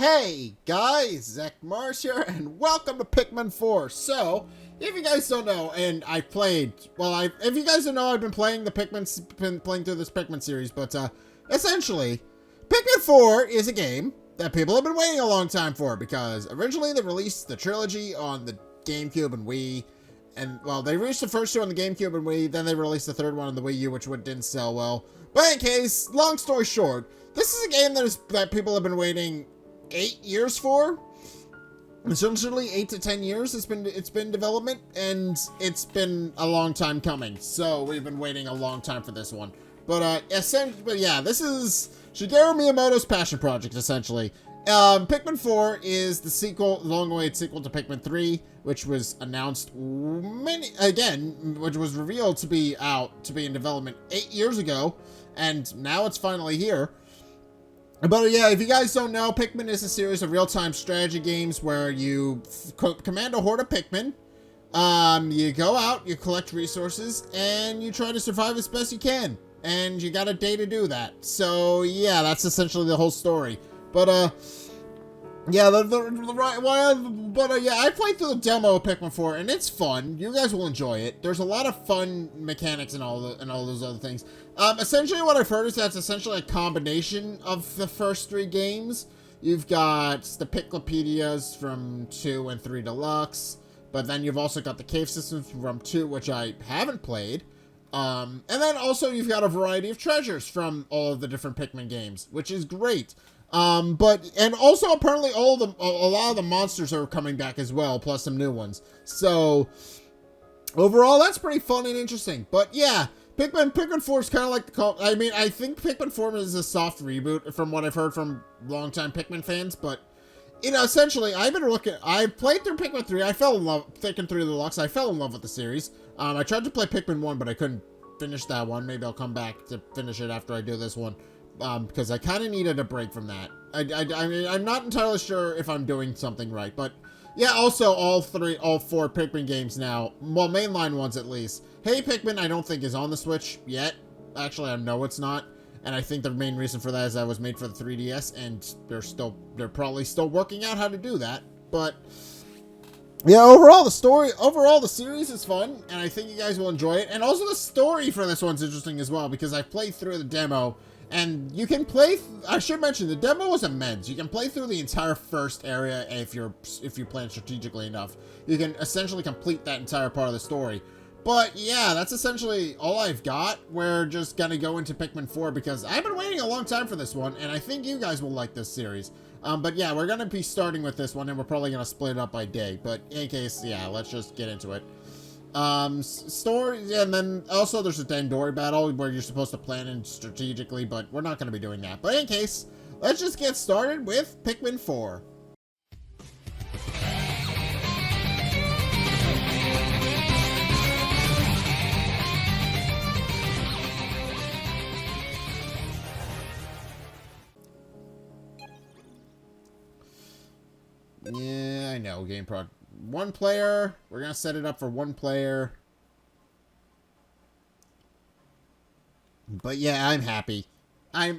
Hey guys, Zack here, and welcome to Pikmin 4. So, if you guys don't know, and I played, if you guys don't know, I've been playing been playing through this Pikmin series, but essentially, Pikmin 4 is a game that people have been waiting a long time for, because originally they released the trilogy on the GameCube and Wii, and, well, they released the first two on the GameCube and Wii, then they released the third one on the Wii U, which didn't sell well. But in case, long story short, this is a game that people have been waiting 8 years for. Essentially 8 to 10 years it's been development, and it's been a long time coming, so we've been waiting a long time for this one. But yeah, this is Shigeru Miyamoto's passion project, essentially. Pikmin 4 is the long-awaited sequel to Pikmin 3, which was announced which was revealed to be in development 8 years ago, and now it's finally here. But yeah, if you guys don't know, Pikmin is a series of real-time strategy games where you command a horde of Pikmin. You go out, you collect resources, and you try to survive as best you can. And you got a day to do that. So yeah, that's essentially the whole story. But yeah, yeah, I played through the demo of Pikmin 4, and it's fun. You guys will enjoy it. There's a lot of fun mechanics and all those other things. Essentially, what I've heard is that's essentially a combination of the first three games. You've got the Piclopedias from 2 and 3 Deluxe, but then you've also got the cave systems from 2, which I haven't played. And then also you've got a variety of treasures from all of the different Pikmin games, which is great. And also apparently a lot of the monsters are coming back as well, plus some new ones. So overall, that's pretty fun and interesting. But yeah, Pikmin 4 is kind of like I think Pikmin 4 is a soft reboot from what I've heard from longtime Pikmin fans. But essentially, I played through Pikmin 3. I fell in love Pikmin 3 Deluxe. I fell in love with the series. I tried to play Pikmin 1, but I couldn't finish that one. Maybe I'll come back to finish it after I do this one. Because I kind of needed a break from that. I mean, I'm not entirely sure if I'm doing something right, but yeah, also all 4 Pikmin games now, well, mainline ones at least. Hey Pikmin, I don't think is on the Switch yet. Actually, I know it's not, and I think the main reason for that is that it was made for the 3DS, and they're probably still working out how to do that. But yeah, overall the series is fun, and I think you guys will enjoy it. And also the story for this one's interesting as well, because I played through the demo. And you can play, I should mention, the demo was immense. You can play through the entire first area if you plan strategically enough. You can essentially complete that entire part of the story. But yeah, that's essentially all I've got. We're just gonna go into Pikmin 4 because I've been waiting a long time for this one, and I think you guys will like this series. But yeah, we're gonna be starting with this one, and we're probably gonna split it up by day. But in case, yeah, let's just get into it. Story, and then also there's a Dandori battle where you're supposed to plan in strategically, but we're not going to be doing that. But in case, let's just get started with Pikmin 4. Yeah, I know, game prod. One player. We're gonna set it up for one player. But yeah, I'm happy. I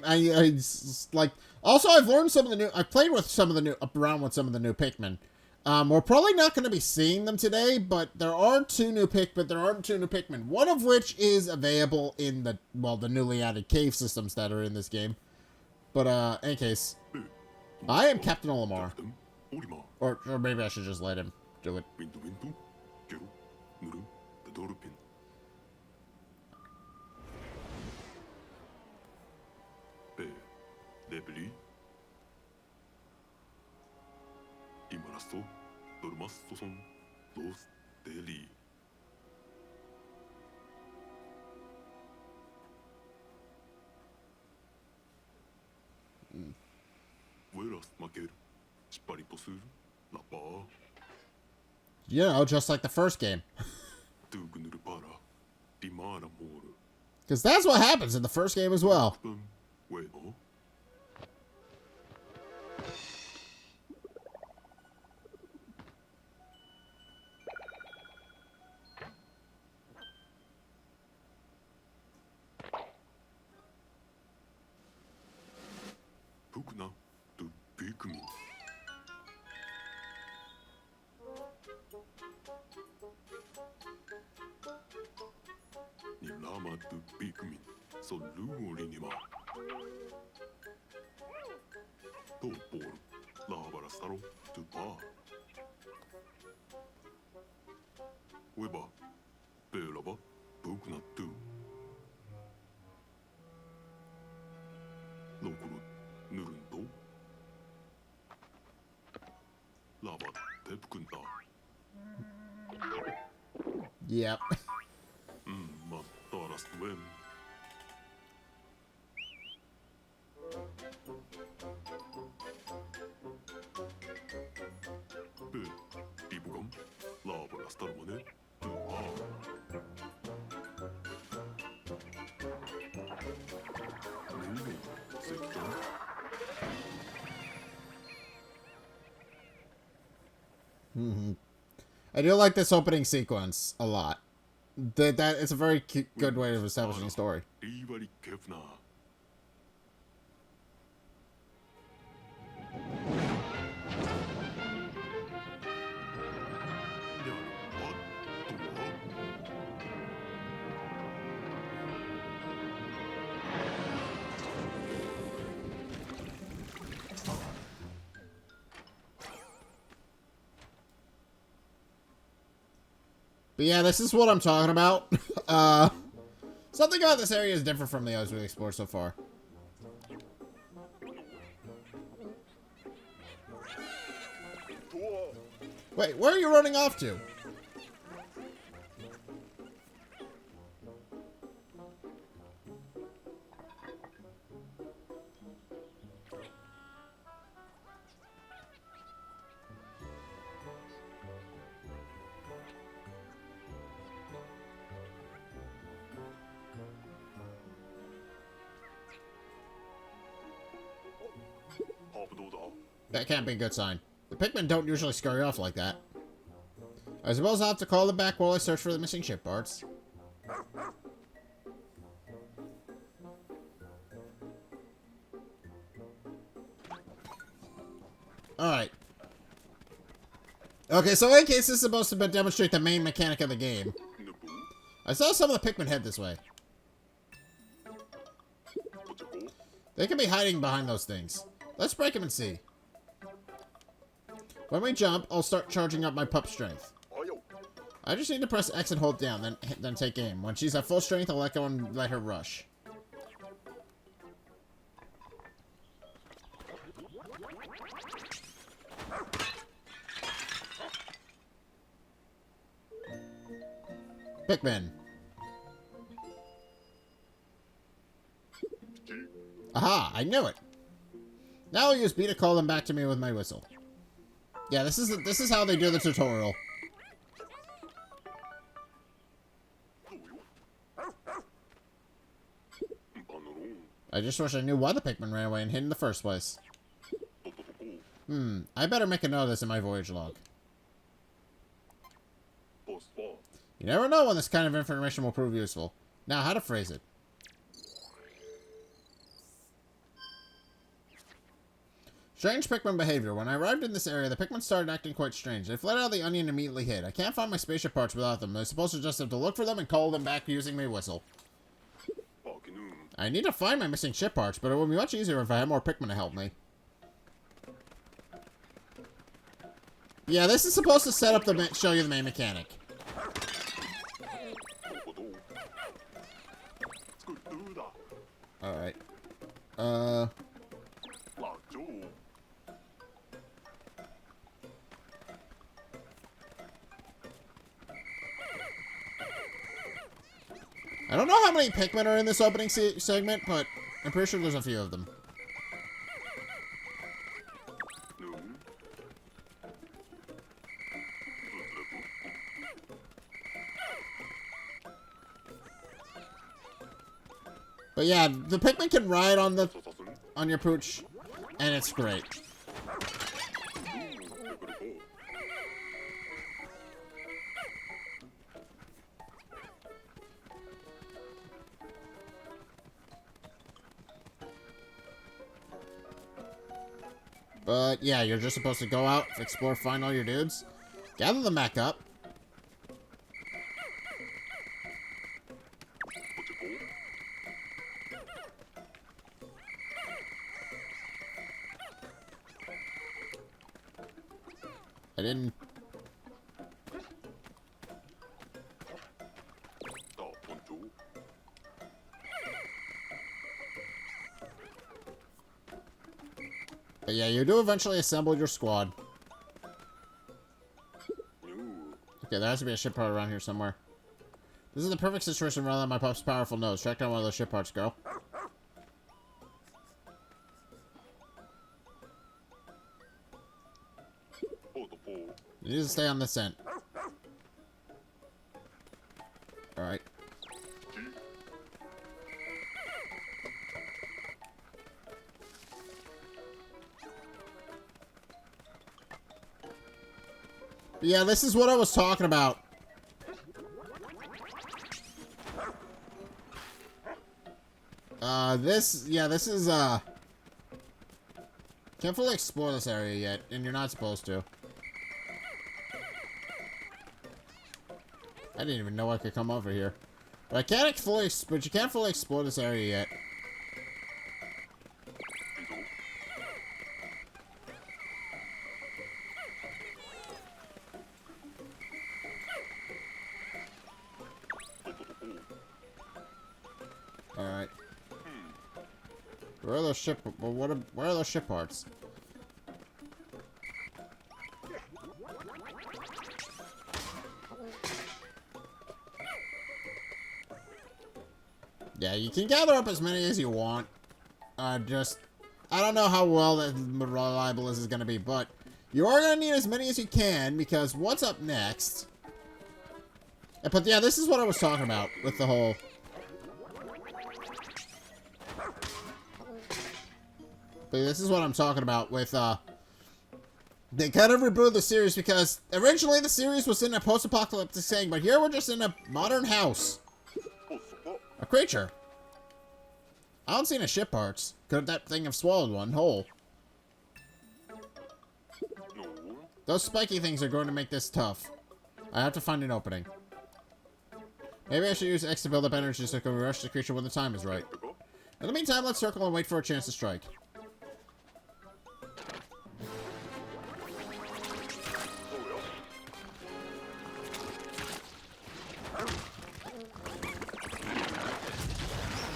like. Also, I've learned some of the new. I've played with some of the new around with some of the new Pikmin. We're probably not going to be seeing them today, but there are two new Pikmin. One of which is available in the newly added cave systems that are in this game. But in any case, I am Captain Olimar. Or maybe I should just let him do it. Just like the first game. Because that's what happens in the first game as well. du Pikmin, så luulinima. Topor, laavarastaro, tupaa. Weba, peelava, pugnattu. Lokurut, nurunto. Laavat, tepkunta. Yep. Ma taarast vem. Tipukam, laavarastarmane, tupaa. Nui, sekton. I do like this opening sequence a lot. That it's a very good way of establishing a story. Riivari kefna. But yeah, this is what I'm talking about. Something about this area is different from the others we've explored so far. Wait, where are you running off to? That can't be a good sign. The Pikmin don't usually scurry off like that. I suppose I'll have to call them back while I search for the missing ship parts. Alright. Okay, so in case this is supposed to demonstrate the main mechanic of the game, I saw some of the Pikmin head this way. They could be hiding behind those things. Let's break them and see. When we jump, I'll start charging up my pup strength. I just need to press X and hold down, then take aim. When she's at full strength, I'll let go and let her rush. Pikmin. Aha, I knew it. Now I'll use B to call them back to me with my whistle. Yeah, this is how they do the tutorial. I just wish I knew why the Pikmin ran away and hid in the first place. I better make a note of this in my voyage log. You never know when this kind of information will prove useful. Now, how to phrase it. Strange Pikmin behavior. When I arrived in this area, the Pikmin started acting quite strange. They fled out of the onion and immediately hid. I can't find my spaceship parts without them. I'm supposed to just have to look for them and call them back using my whistle. I need to find my missing ship parts, but it would be much easier if I had more Pikmin to help me. Yeah, this is supposed to set up show you the main mechanic. Alright. I don't know how many Pikmin are in this opening segment, but I'm pretty sure there's a few of them. But yeah, the Pikmin can ride on your pooch, and it's great. But yeah, you're just supposed to go out, explore, find all your dudes, gather them back up. didn't... 나 먼저. But yeah, you do eventually assemble your squad. Okay, there has to be a ship part around here somewhere. This is the perfect situation to rely on my pup's powerful nose. Track down one of those ship parts, girl. You need to stay on this scent. Alright. Yeah, this is what I was talking about. This is, can't fully explore this area yet, and you're not supposed to. I didn't even know I could come over here. But you can't fully explore this area yet. Alright. Where are those ship... where are those ship parts? Yeah, you can gather up as many as you want. I don't know how well that reliable this is going to be, but you are going to need as many as you can, because what's up next? But yeah, this is what I was talking about with the whole... But this is what I'm talking about with, they kind of rebooted the series because originally the series was in a post-apocalyptic setting, but here we're just in a modern house. A creature. I don't see any ship parts. Could that thing have swallowed one whole? Those spiky things are going to make this tough. I have to find an opening. Maybe I should use X to build up energy so I can rush the creature when the time is right. In the meantime, let's circle and wait for a chance to strike.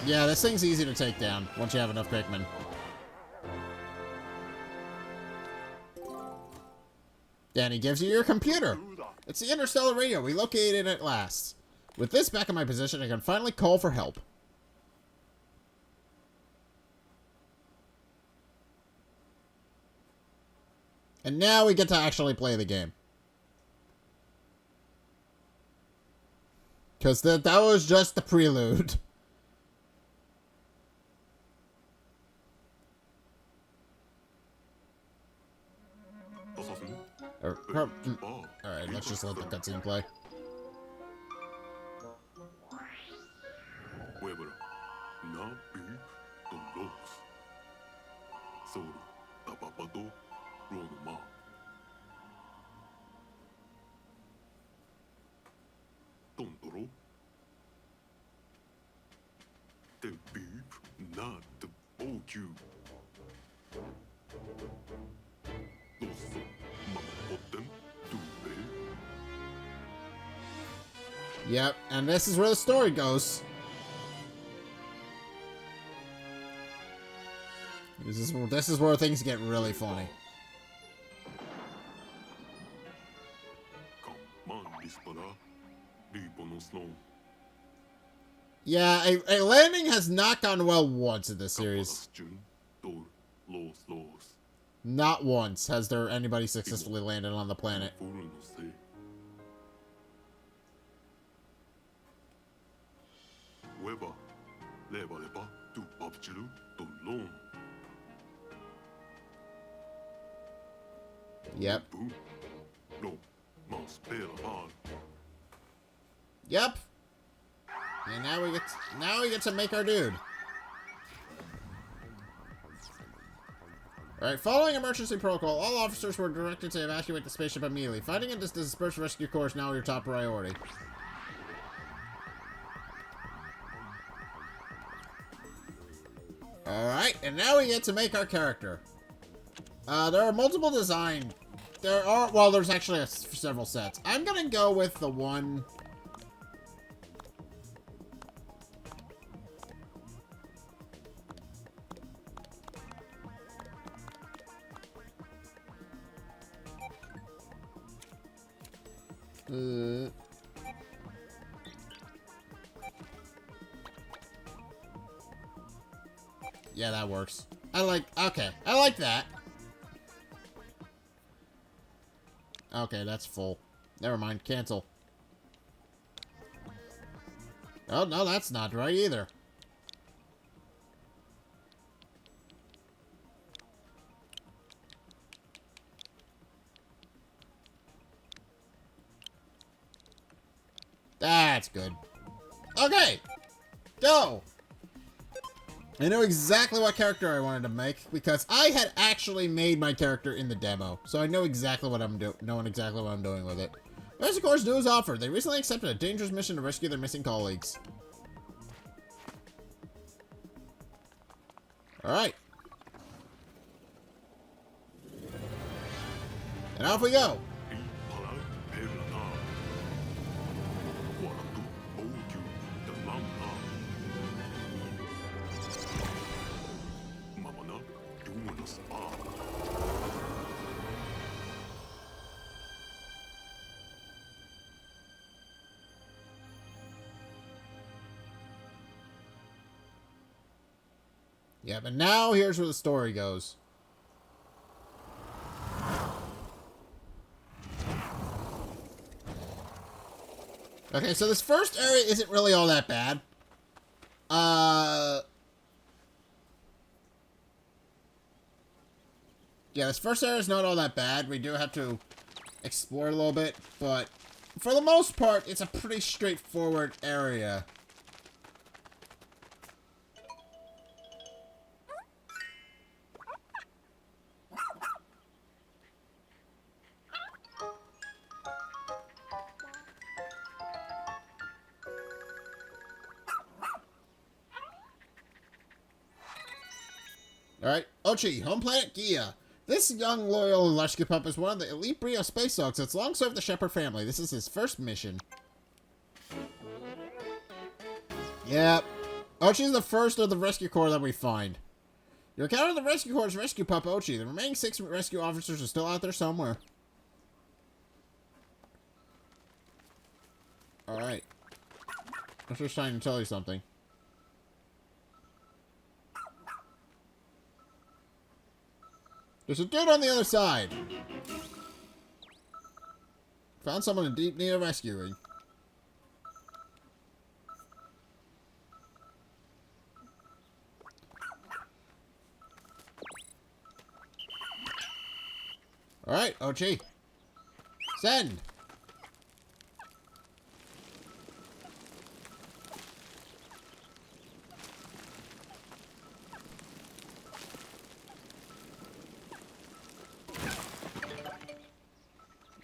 Yeah, this thing's easy to take down once you have enough Pikmin. Yeah, and he gives you your computer. It's the interstellar radio. We located it at last. With this back in my position, I can finally call for help. And now we get to actually play the game. Because that was just the prelude. Alright, let's just let the cutscene play. Yep, and this is where the story goes. This is where things get really funny. Yeah, a landing has not gone well once in this series. Not once has there anybody successfully landed on the planet. Yep. Yep. And now we get to make our dude. Alright, following emergency protocol, all officers were directed to evacuate the spaceship immediately. Fighting in this dispersed rescue corps is now your top priority. Alright, and now we get to make our character. There are multiple design There are, well, there's actually several sets. I'm gonna go with the one... Yeah, that works. Okay, I like that. Okay, that's full. Never mind, cancel. Oh, no, that's not right either. That's good. Okay, go! I know exactly what character I wanted to make because I had actually made my character in the demo, so I know exactly what I'm doing with it. Rescue Corps' newest offer. They recently accepted a dangerous mission to rescue their missing colleagues. All right, and off we go. Yeah, but now here's where the story goes. Okay, so this first area isn't really all that bad. Yeah, this first area is not all that bad. We do have to explore a little bit, but for the most part, it's a pretty straightforward area. Alright, Ochi, home planet Gia. This young, loyal rescue pup is one of the elite breed of space dogs that's long served the Shepherd family. This is his first mission. Yep. Ochi's the first of the rescue corps that we find. You encountered the rescue corps' rescue pup, Ochi. The remaining 6 rescue officers are still out there somewhere. Alright. I'm just trying to tell you something. There's a dude on the other side. Found someone in deep need of rescuing. Alright, Ochi. Send!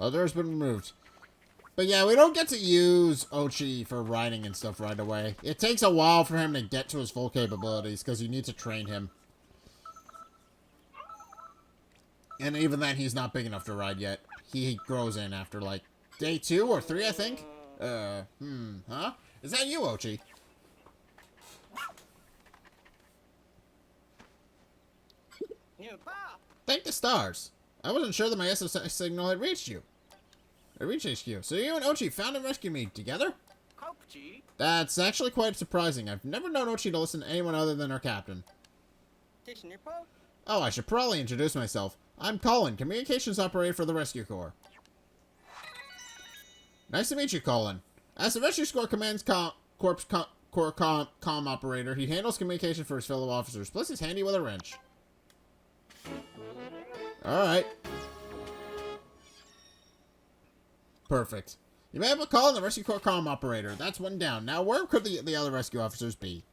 Others been removed. But yeah, we don't get to use Ochi for riding and stuff right away. It takes a while for him to get to his full capabilities because you need to train him. And even then, he's not big enough to ride yet. He grows in after like day 2 or 3, I think. Huh? Is that you, Ochi? Thank the stars. I wasn't sure that my SOS signal had reached you. It reached HQ. So you and Ochi found and rescued me together? That's actually quite surprising. I've never known Ochi to listen to anyone other than her captain. Oh, I should probably introduce myself. I'm Colin, communications operator for the Rescue Corps. Nice to meet you, Colin. As the Rescue Corps Command's Corps comm operator, he handles communication for his fellow officers, plus he's handy with a wrench. Alright. Perfect. You may have a call on the Rescue Corps comm operator. That's one down. Now, where could the other rescue officers be?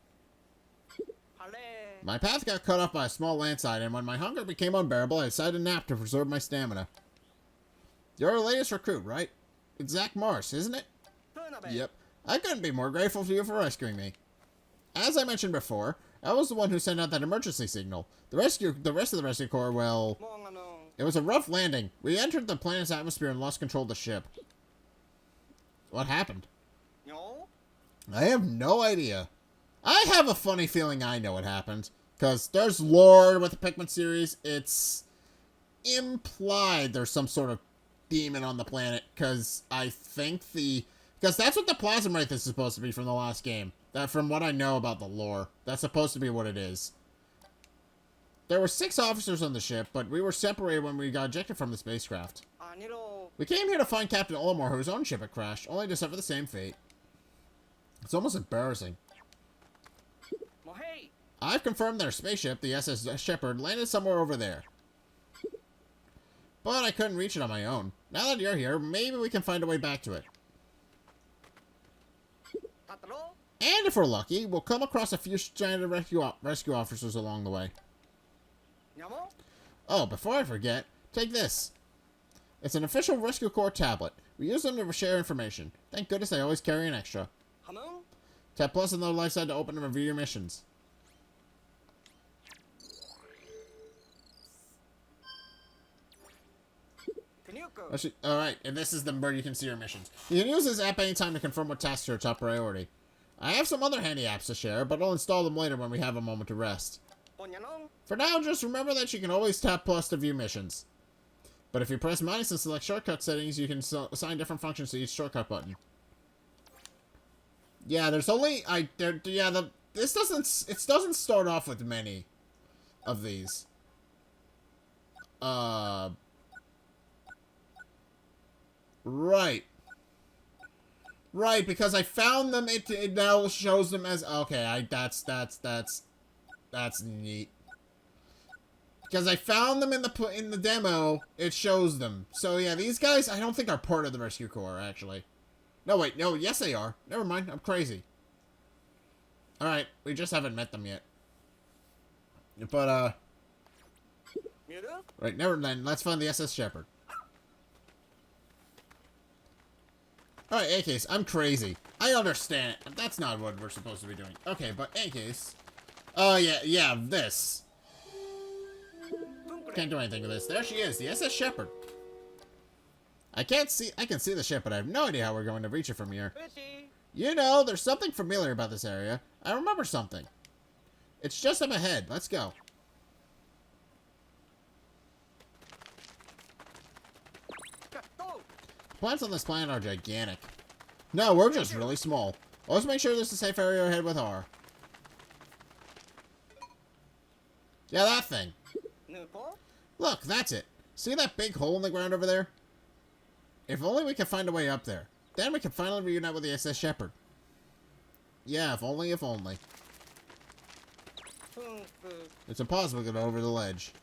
My path got cut off by a small landslide, and when my hunger became unbearable, I decided to nap to preserve my stamina. You're our latest recruit, right? It's Zack Morris, isn't it? Yep. I couldn't be more grateful to you for rescuing me. As I mentioned before, I was the one who sent out that emergency signal. The rest of the Rescue Corps, well... It was a rough landing. We entered the planet's atmosphere and lost control of the ship. What happened? No. I have no idea. I have a funny feeling I know what happened. Because there's lore with the Pikmin series. It's implied there's some sort of demon on the planet. Because I think because that's what the Plasma Wraith is supposed to be from the last game. That, from what I know about the lore, that's supposed to be what it is. There were 6 officers on the ship, but we were separated when we got ejected from the spacecraft. We came here to find Captain Olimar, whose own ship had crashed, only to suffer the same fate. It's almost embarrassing. I've confirmed their spaceship, the SS Shepherd, landed somewhere over there. But I couldn't reach it on my own. Now that you're here, maybe we can find a way back to it. And if we're lucky, we'll come across a few stranded rescue officers along the way. Oh, before I forget, take this. It's an official Rescue Corps tablet. We use them to share information. Thank goodness I always carry an extra. Tap plus on the left side to open and review your missions. Alright, and this is where you can see your missions. You can use this app anytime to confirm what tasks are top priority. I have some other handy apps to share, but I'll install them later when we have a moment to rest. For now, just remember that you can always tap plus to view missions. But if you press minus and select shortcut settings, you can assign different functions to each shortcut button. Yeah, there's only this doesn't start off with many of these. Right. Right, because I found them, it now shows them as, okay, that's neat. Because I found them in the demo, it shows them. So yeah, these guys, I don't think are part of the Rescue Corps, actually. No, wait, no, yes they are. Never mind, I'm crazy. Alright, we just haven't met them yet. But, right, never mind, let's find the SS Shepherd. Alright, in case, I'm crazy. I understand. That's not what we're supposed to be doing. Okay, but in case. Oh, yeah, this. Can't do anything with this. There she is, the SS Shepherd. I can see the ship, but I have no idea how we're going to reach it from here. You know, there's something familiar about this area. I remember something. It's just up ahead. Let's go. Plants on this planet are gigantic. No, we're just really small. Let's make sure there's a safe area ahead with R. Yeah, that thing. Look, that's it. See that big hole in the ground over there? If only we could find a way up there. Then we can finally reunite with the SS Shepherd. Yeah, if only, if only. It's impossible to get over the ledge.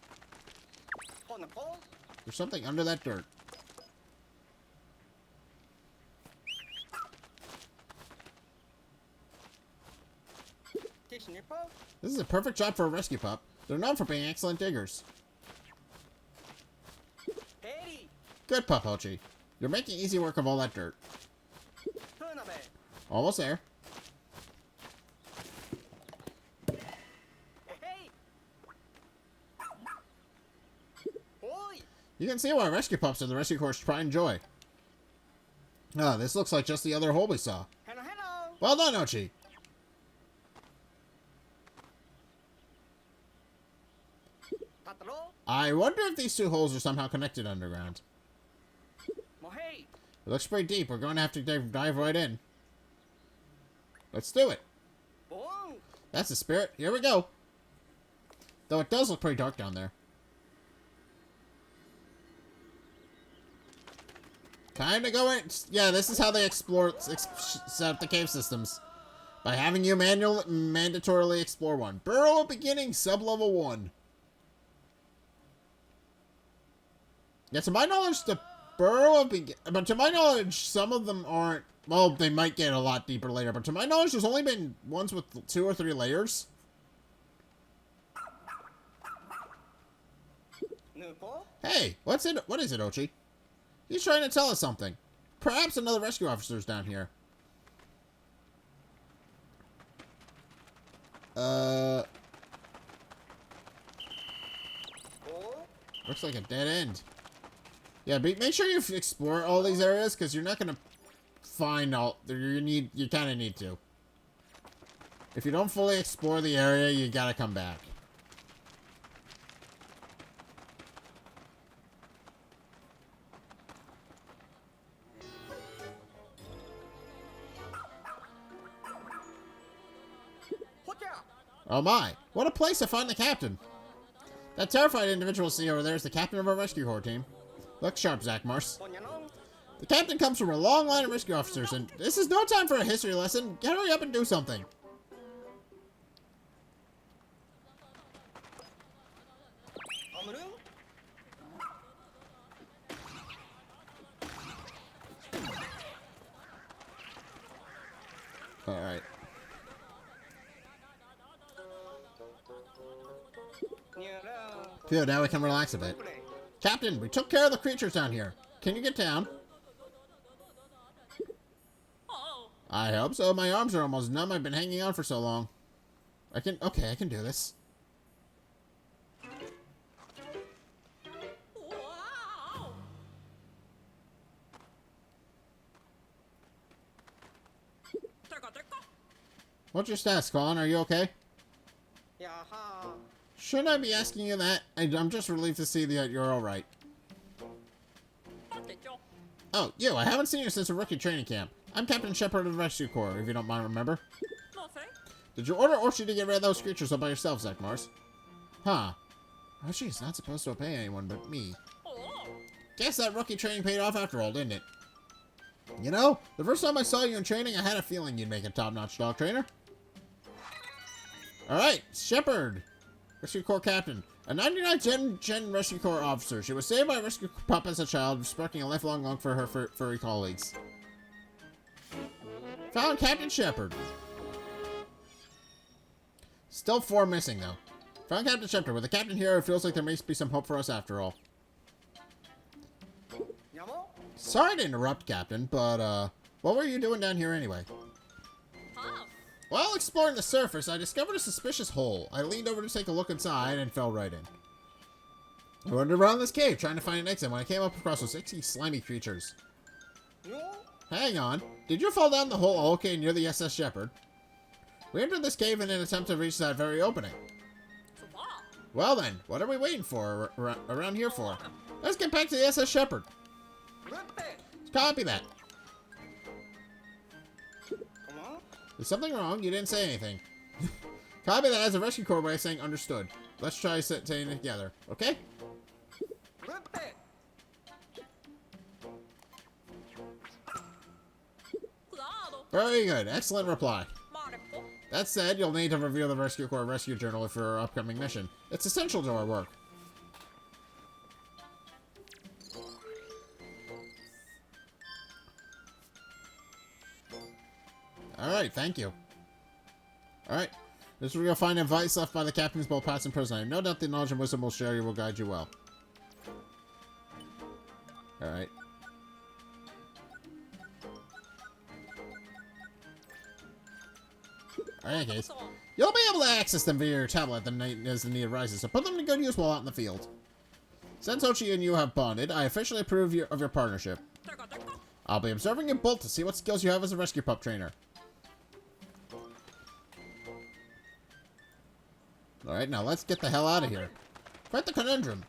There's something under that dirt. This is a perfect job for a rescue pup. They're known for being excellent diggers. Good pup, Hochi. You're making easy work of all that dirt. Almost there. You can see why rescue pups are the Rescue Corps' pride and joy. Ah, this looks like just the other hole we saw. Well done, Hochi. I wonder if these two holes are somehow connected underground. It looks pretty deep. We're going to have to dive right in. Let's do it. That's the spirit. Here we go. Though it does look pretty dark down there. Time to go in. Yeah, this is how they set up the cave systems. By having you mandatorily explore one. Burrow of Beginning, sub-level 1. Yeah, to my knowledge, the Burrow of Beginning... But to my knowledge, some of them aren't... Well, they might get a lot deeper later, but to my knowledge, there's only been ones with 2 or 3 layers. Hey, what is it, Ochi? He's trying to tell us something. Perhaps another rescue officer's down here. Looks like a dead end. Yeah, but make sure you explore all these areas, because you're not going to find all... You kind of need to. If you don't fully explore the area, you got to come back. Oh my, what a place to find the captain. That terrified individual see over there is the captain of our rescue corps team. Look sharp, Zack Mars. The captain comes from a long line of rescue officers, and this is no time for a history lesson. Hurry up and do something. Alright. Phew, now we can relax a bit. Captain, we took care of the creatures down here. Can you get down? I hope so. My arms are almost numb. I've been hanging on for so long. Okay, I can do this. What's your status, Colin? Are you okay? Shouldn't I be asking you that? I'm just relieved to see that you're alright. Oh, you. I haven't seen you since a rookie training camp. I'm Captain Shepard of the Rescue Corps, if you don't mind remember. Did you order Orchie to get rid of those creatures all by yourself, Zack Mars? Huh. Orchie's not supposed to obey anyone but me. Guess that rookie training paid off after all, didn't it? You know, the first time I saw you in training, I had a feeling you'd make a top-notch dog trainer. Alright, Shepard. Rescue Corps Captain. A 99 Gen Rescue Corps officer. She was saved by a rescue pup as a child, sparking a lifelong love for her furry colleagues. Found Captain Shepard. Still 4 missing, though. Found Captain Shepard. With the captain here, it feels like there may be some hope for us after all. Sorry to interrupt, Captain, but, what were you doing down here anyway? While exploring the surface, I discovered a suspicious hole. I leaned over to take a look inside and fell right in. I wandered around this cave trying to find an exit when I came up across those icky, slimy creatures. Hang on. Did you fall down the hole okay near the SS Shepard? We entered this cave in an attempt to reach that very opening. Well then, what are we waiting for around here for? Let's get back to the SS Shepard. Copy that. Is something wrong? You didn't say anything. Copy that as a rescue corps way of saying understood. Let's try saying it together, okay? Very good. Excellent reply. That said, you'll need to review the Rescue Corps Rescue Journal for our upcoming mission. It's essential to our work. Alright, thank you. Alright. This is where you'll find advice left by the captains both past and present. I have no doubt the knowledge and wisdom we'll share you will guide you well. Alright. Alright, guys. You'll be able to access them via your tablet as the need arises, so put them to good use while out in the field. Since Ochi and you have bonded, I officially approve of your partnership. I'll be observing your bolt to see what skills you have as a rescue pup trainer. Alright, now let's get the hell out of here. Quite the conundrum.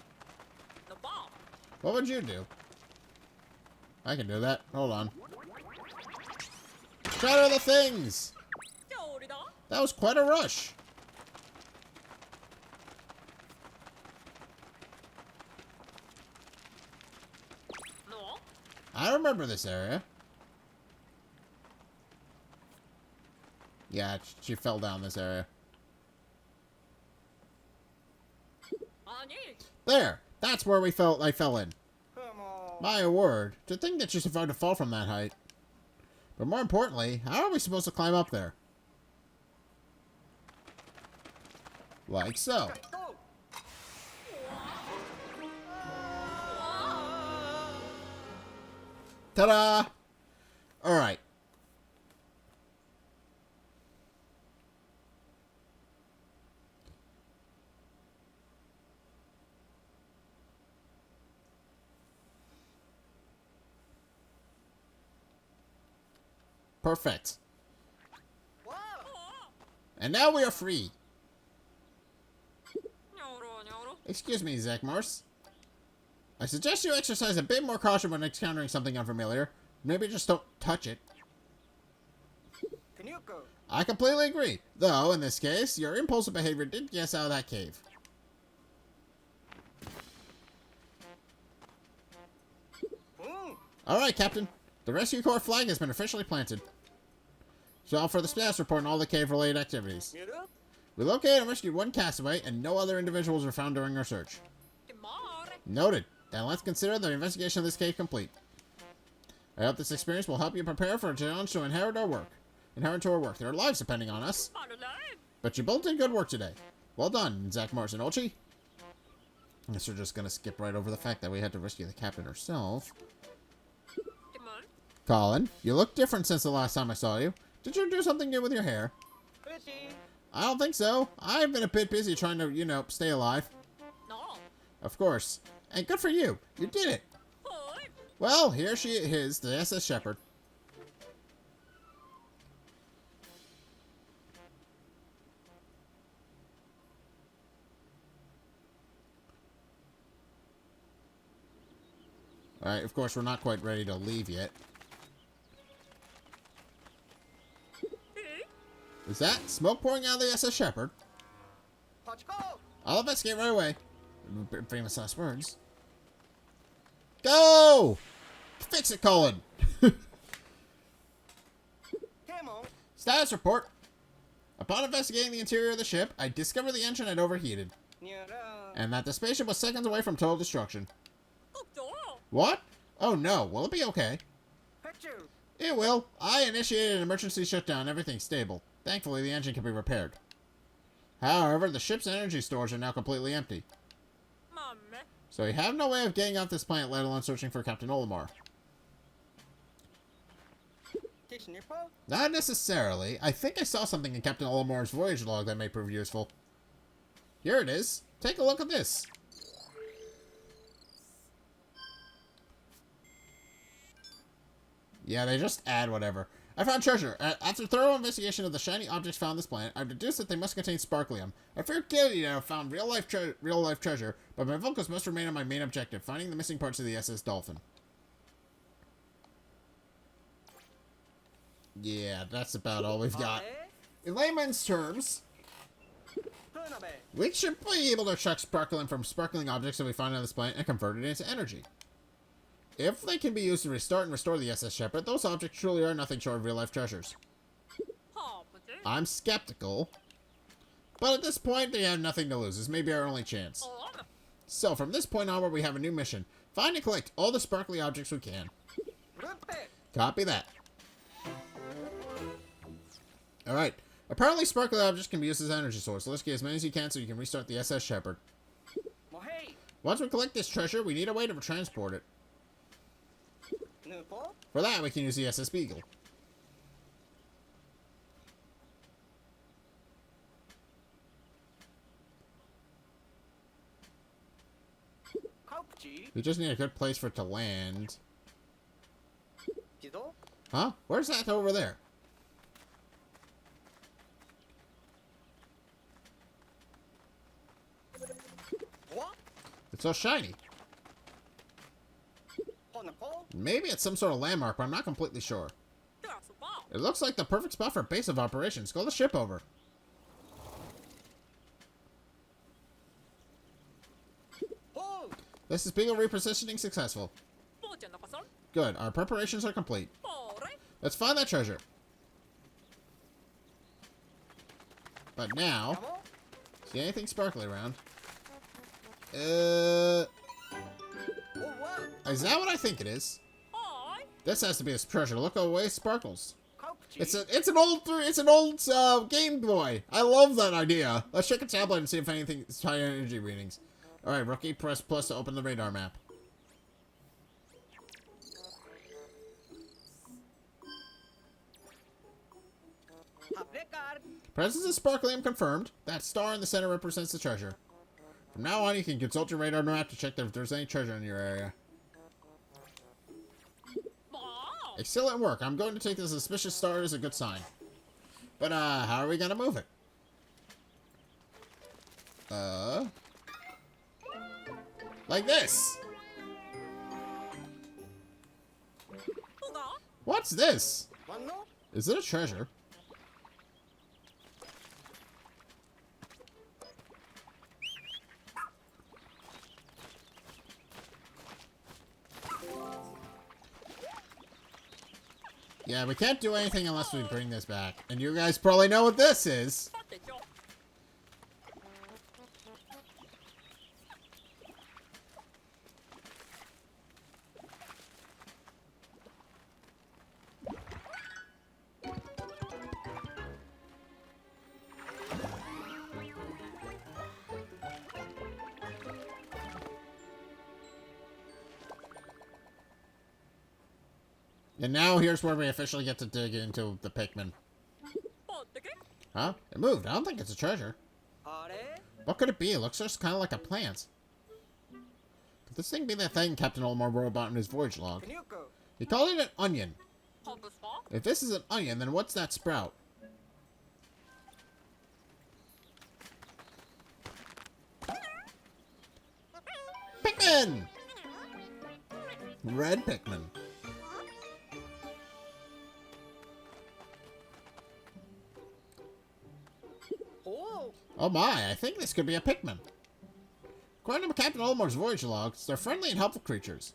What would you do? I can do that. Hold on. Shatter the things! That was quite a rush. I remember this area. Yeah, she fell down this area. There! That's where I fell in. My word, to think that you survived a fall from that height. But more importantly, how are we supposed to climb up there? Like so. Ta-da! Alright. Perfect. And now we are free. Excuse me, Zack Morse. I suggest you exercise a bit more caution when encountering something unfamiliar. Maybe just don't touch it. I completely agree. Though, in this case, your impulsive behavior did get us out of that cave. Alright, Captain. The Rescue Corps flag has been officially planted. So for the status report and all the cave-related activities. We located and rescued one castaway, and no other individuals were found during our search. Noted. Then let's consider the investigation of this cave complete. I hope this experience will help you prepare for a challenge to inherit our work. There are lives depending on us. But you both did good work today. Well done, Zack Morse and Olchi. I guess we're just gonna skip right over the fact that we had to rescue the captain herself. Colin, you look different since the last time I saw you. Did you do something new with your hair? I don't think so. I've been a bit busy trying to, you know, stay alive. Of course. And good for you. You did it. Well, here she is, the SS Shepherd. Alright, of course, we're not quite ready to leave yet. Is that smoke pouring out of the SS Shepherd? I'll investigate right away. Famous last words. Go! Fix it, Colin! Status report. Upon investigating the interior of the ship, I discovered the engine had overheated. And that the spaceship was seconds away from total destruction. What? Oh no, will it be okay? It will. I initiated an emergency shutdown. Everything's stable. Thankfully, the engine can be repaired. However, the ship's energy stores are now completely empty. So we have no way of getting off this planet, let alone searching for Captain Olimar. Not necessarily. I think I saw something in Captain Olimar's voyage log that may prove useful. Here it is. Take a look at this. Yeah, they just add whatever. I found treasure. After thorough investigation of the shiny objects found on this planet, I've deduced that they must contain sparklium. I fear guilty to have found real-life treasure, but my focus must remain on my main objective, finding the missing parts of the SS Dolphin. Yeah, that's about all we've got. In layman's terms, we should be able to extract sparklium from sparkling objects that we find on this planet and convert it into energy. If they can be used to restart and restore the SS Shepherd, those objects truly are nothing short of real-life treasures. I'm skeptical, but at this point, they have nothing to lose. This may be our only chance. So, from this point onward, we have a new mission. Find and collect all the sparkly objects we can. Copy that. Alright. Apparently, sparkly objects can be used as an energy source. Let's get as many as you can so you can restart the SS Shepherd. Once we collect this treasure, we need a way to transport it. For that, we can use the SS Beagle. We just need a good place for it to land. Huh? Where's that over there? It's so shiny. Maybe it's some sort of landmark, but I'm not completely sure. It looks like the perfect spot for a base of operations. Go the ship over. This is Beagle repositioning successful. Good. Our preparations are complete. Let's find that treasure. But now, see anything sparkly around? Is that what I think it is? This has to be a treasure. Look away, it sparkles. It's an old Game Boy. I love that idea. Let's check a tablet and see if anything's high energy readings. All right, rookie, press plus to open the radar map. Presence of sparklium confirmed. That star in the center represents the treasure. From now on, you can consult your radar map to check if there's any treasure in your area. Excellent work. I'm going to take this suspicious star as a good sign. But, how are we gonna move it? Like this. What's this? Is it a treasure? Yeah, we can't do anything unless we bring this back. And you guys probably know what this is. And now here's where we officially get to dig into the Pikmin. Huh? It moved. I don't think it's a treasure. What could it be? It looks just kind of like a plant. Could this thing be that thing Captain Olimar wrote about in his voyage log? He called it an onion. If this is an onion, then what's that sprout? Pikmin! Red Pikmin. Oh my, I think this could be a Pikmin. According to Captain Olimar's voyage logs, they're friendly and helpful creatures.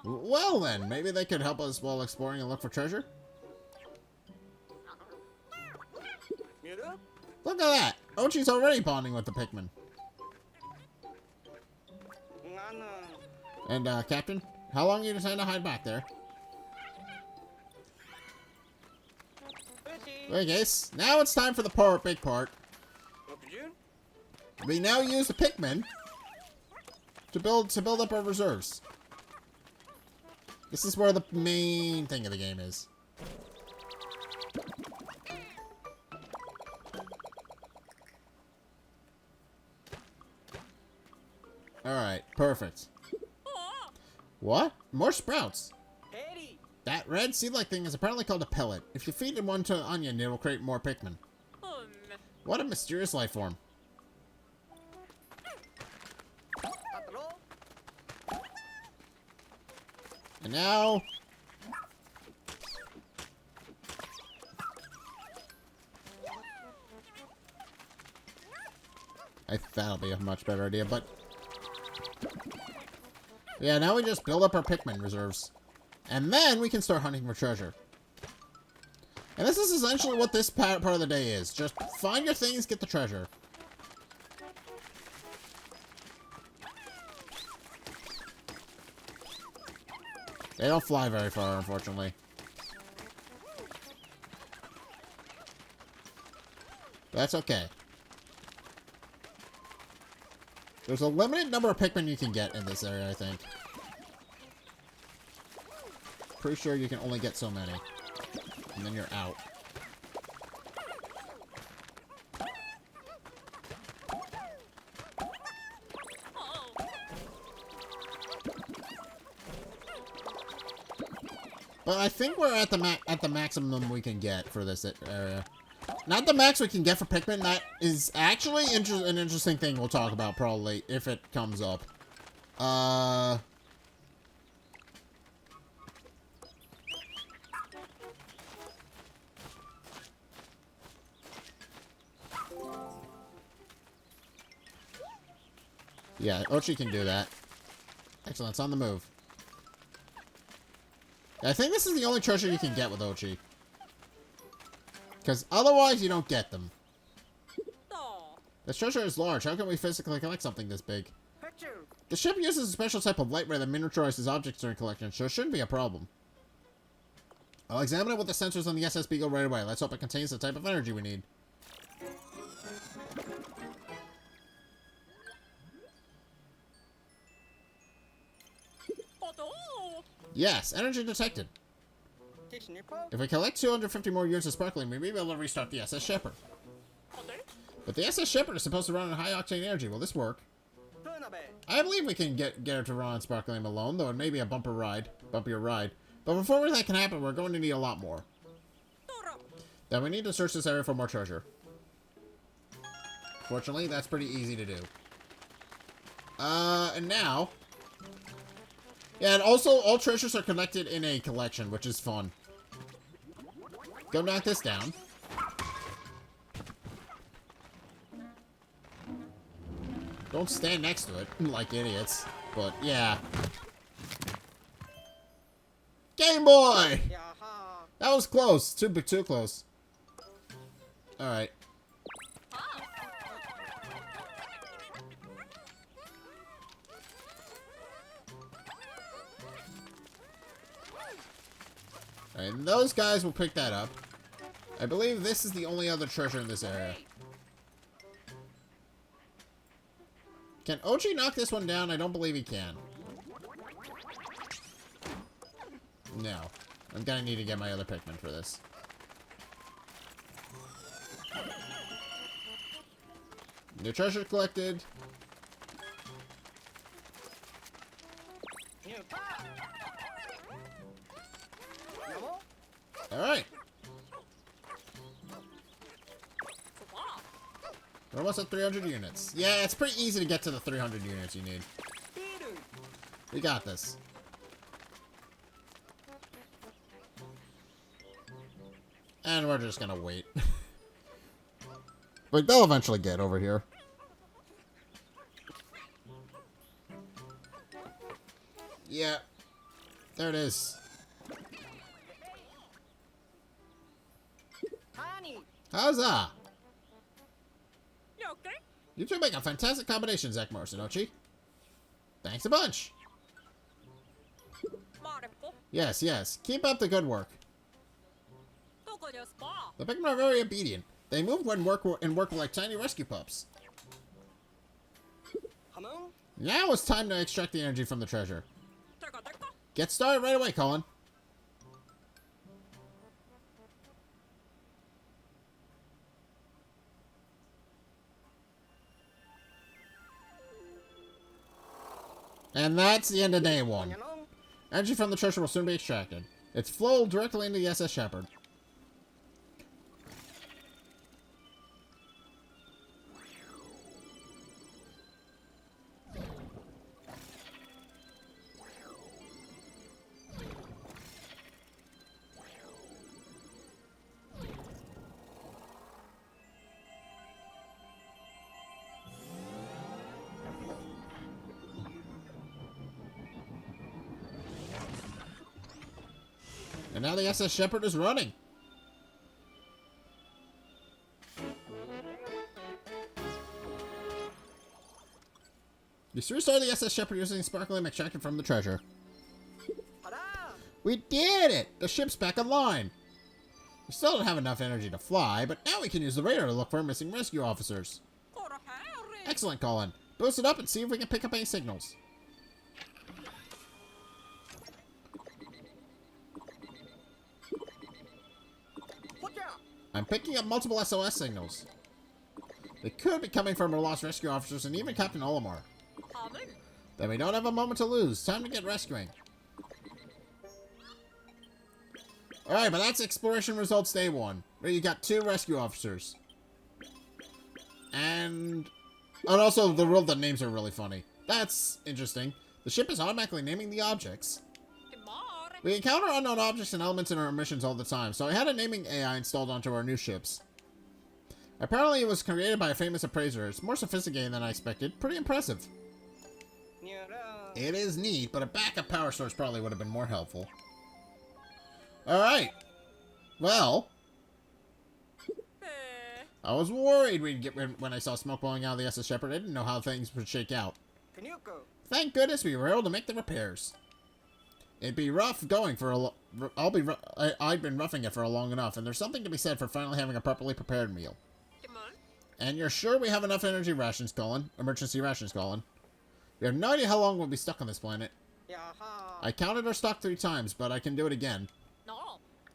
Well then, maybe they could help us while exploring and look for treasure? Look at that! Ochi's already bonding with the Pikmin. And, Captain, how long do you intend to hide back there? Okay, now it's time for the big part. We now use the Pikmin to build up our reserves. This is where the main thing of the game is. Alright, perfect. What? More sprouts. That red seed-like thing is apparently called a pellet. If you feed one to an onion, it will create more Pikmin. What a mysterious life form. And now... that'll be a much better idea, but... yeah, now we just build up our Pikmin reserves. And then we can start hunting for treasure. And this is essentially what this part of the day is. Just find your things, get the treasure. They don't fly very far, unfortunately. That's okay. There's a limited number of Pikmin you can get in this area, I think. Pretty sure you can only get so many. And then you're out. But I think we're at the maximum we can get for this area. Not the max we can get for Pikmin. That is actually an interesting thing we'll talk about probably if it comes up. Yeah, Ochi can do that. Excellent, it's on the move. I think this is the only treasure you can get with Ochi. Because otherwise you don't get them. This treasure is large. How can we physically collect something this big? The ship uses a special type of light ray that miniaturizes objects during collection, so it shouldn't be a problem. I'll examine it with the sensors on the SS Beagle right away. Let's hope it contains the type of energy we need. Yes, energy detected. If we collect 250 more units of sparkling, we may be able to restart the SS Shepherd. But the SS Shepherd is supposed to run on high-octane energy. Will this work? I believe we can get her to run on Sparkling alone, though it may be a bumpier ride. But before that can happen, we're going to need a lot more. Then we need to search this area for more treasure. Fortunately, that's pretty easy to do. And now... Yeah, and also, all treasures are collected in a collection, which is fun. Go knock this down. Don't stand next to it like idiots. But, yeah. Game Boy! That was close. Too close. Alright. Alright, and those guys will pick that up. I believe this is the only other treasure in this area. Can Ochi knock this one down? I don't believe he can. No. I'm gonna need to get my other Pikmin for this. New treasure collected. Alright. We're almost at 300 units. Yeah, it's pretty easy to get to the 300 units you need. We got this. And we're just gonna wait. But they'll eventually get over here. Yeah. There it is. Huzzah! You two make a fantastic combination, Zack Morrison, Ochi. Thanks a bunch. Yes, yes. Keep up the good work. The Pikmin are very obedient. They move when work like tiny rescue pups. Now it's time to extract the energy from the treasure. Get started right away, Colin. And that's the end of day one. Energy from the treasure will soon be extracted. It's flowed directly into the SS Shepherd. And now the SS Shepherd is running. You restart the SS Shepherd using sparkling extracted from the treasure. We did it! The ship's back online. We still don't have enough energy to fly, but now we can use the radar to look for missing rescue officers. Excellent, Colin. Boost it up and see if we can pick up any signals. I'm picking up multiple SOS signals. They could be coming from our lost rescue officers and even Captain Olimar. Then we don't have a moment to lose. Time to get rescuing. Alright, but that's exploration results day one. Where you got 2 rescue officers. And also the rule that names are really funny. That's interesting. The ship is automatically naming the objects. We encounter unknown objects and elements in our missions all the time, so I had a naming AI installed onto our new ships. Apparently it was created by a famous appraiser. It's more sophisticated than I expected. Pretty impressive. It is neat, but a backup power source probably would have been more helpful. Alright. Well. I was worried we'd get when I saw smoke blowing out of the SS Shepherd. I didn't know how things would shake out. Thank goodness we were able to make the repairs. It'd be rough going for a I'd been roughing it for long enough, and there's something to be said for finally having a properly prepared meal. And you're sure we have enough energy rations, Colin? Emergency rations, Colin. We have no idea how long we'll be stuck on this planet. I counted our stock 3 times, but I can do it again.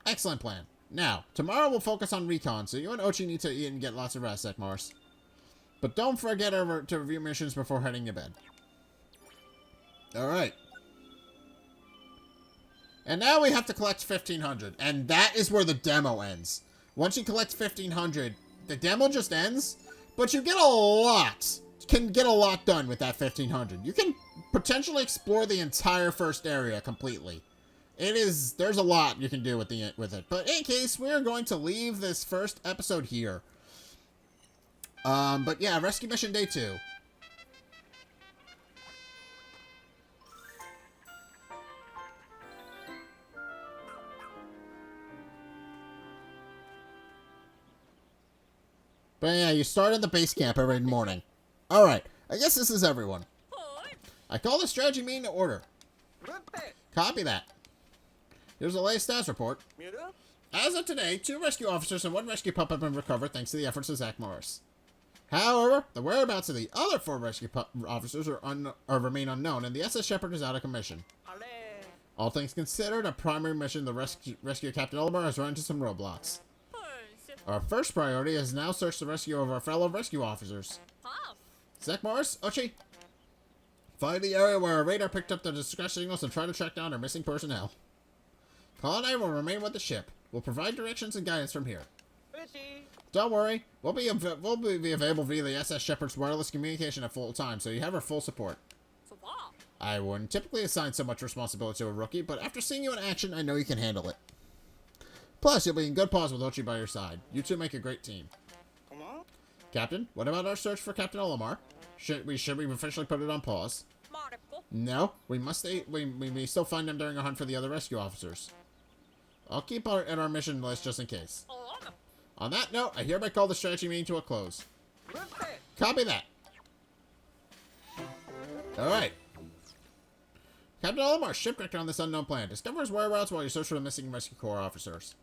Excellent plan. Now, tomorrow we'll focus on recon, so you and Ochi need to eat and get lots of rest, Zack Morris. But don't forget to review missions before heading to bed. Alright. And now we have to collect 1,500. And that is where the demo ends. Once you collect 1,500, the demo just ends. But you get a lot. You can get a lot done with that 1,500. You can potentially explore the entire first area completely. There's a lot you can do with it. But in any case, we are going to leave this first episode here. But yeah, Rescue Mission Day 2. But yeah, you start at the base camp every morning. Alright, I guess this is everyone. I call the strategy meeting to order. Copy that. Here's the latest status report. As of today, 2 rescue officers and 1 rescue pup have been recovered thanks to the efforts of Zack Morris. However, the whereabouts of the other 4 rescue officers remain unknown, and the SS Shepherd is out of commission. All things considered, a primary mission, the rescue Captain Olimar, has run into some roadblocks. Our first priority is now search the rescue of our fellow rescue officers. Zack Morris, Ochi, find the area where our radar picked up the distress signals and try to track down our missing personnel. Call and I will remain with the ship. We'll provide directions and guidance from here. Don't worry, we'll be available via the SS Shepherd's wireless communication at full time, so you have our full support. I wouldn't typically assign so much responsibility to a rookie, but after seeing you in action, I know you can handle it. Plus, you'll be in good pause with Ochi by your side. You two make a great team. Captain, what about our search for Captain Olimar? Should we officially put it on pause? No, we may still find him during a hunt for the other rescue officers. I'll keep at our mission list just in case. On that note, I hereby call the strategy meeting to a close. Copy that. Alright. Captain Olimar, shipwrecked on this unknown planet. Discover his whereabouts while you search for the missing rescue corps officers.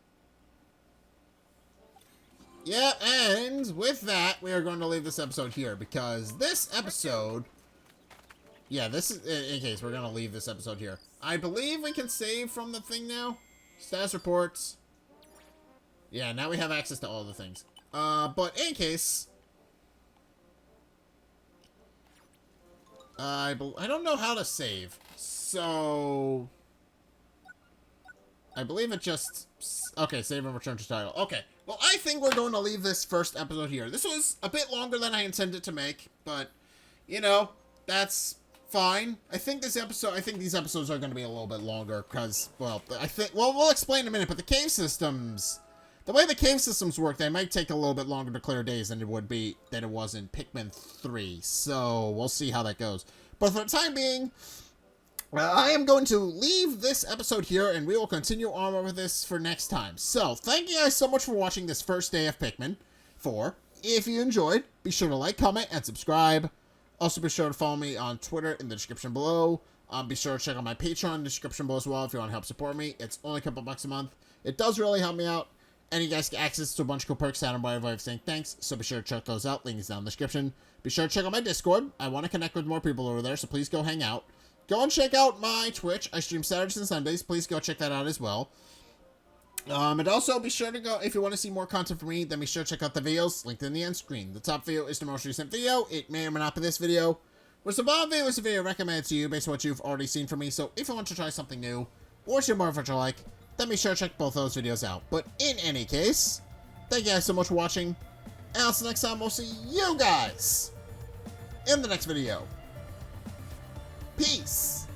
Yeah, and with that, we are going to leave this episode here, because this episode... Yeah, this is... In case, we're going to leave this episode here. I believe we can save from the thing now. Status reports. Yeah, now we have access to all the things. But in case... I don't know how to save. So... I believe it just... Okay, save and return to title. Okay. Well, I think we're going to leave this first episode here. This was a bit longer than I intended to make, but, you know, that's fine. I think these episodes are going to be a little bit longer, because, well, we'll explain in a minute, but the cave systems, the way the cave systems work, they might take a little bit longer to clear days than it was in Pikmin 3, so we'll see how that goes. But for the time being, I am going to leave this episode here, and we will continue on with this for next time. So, thank you guys so much for watching this first day of Pikmin 4. If you enjoyed, be sure to like, comment, and subscribe. Also, be sure to follow me on Twitter in the description below. Be sure to check out my Patreon in the description below as well if you want to help support me. It's only a couple bucks a month. It does really help me out. And you guys get access to a bunch of cool perks and a way of saying thanks. So be sure to check those out. Link is down in the description. Be sure to check out my Discord. I want to connect with more people over there, so please go hang out. Go and check out my Twitch. I stream Saturdays and Sundays. Please go check that out as well. And also be sure to go, if you want to see more content from me, then be sure to check out the videos linked in the end screen. The top video is the most recent video. It may or may not be this video. Whereas the bottom video is a video recommended to you based on what you've already seen from me. So if you want to try something new, or see more of what you like, then be sure to check both those videos out. But in any case, thank you guys so much for watching. And until next time, we'll see you guys in the next video. Peace.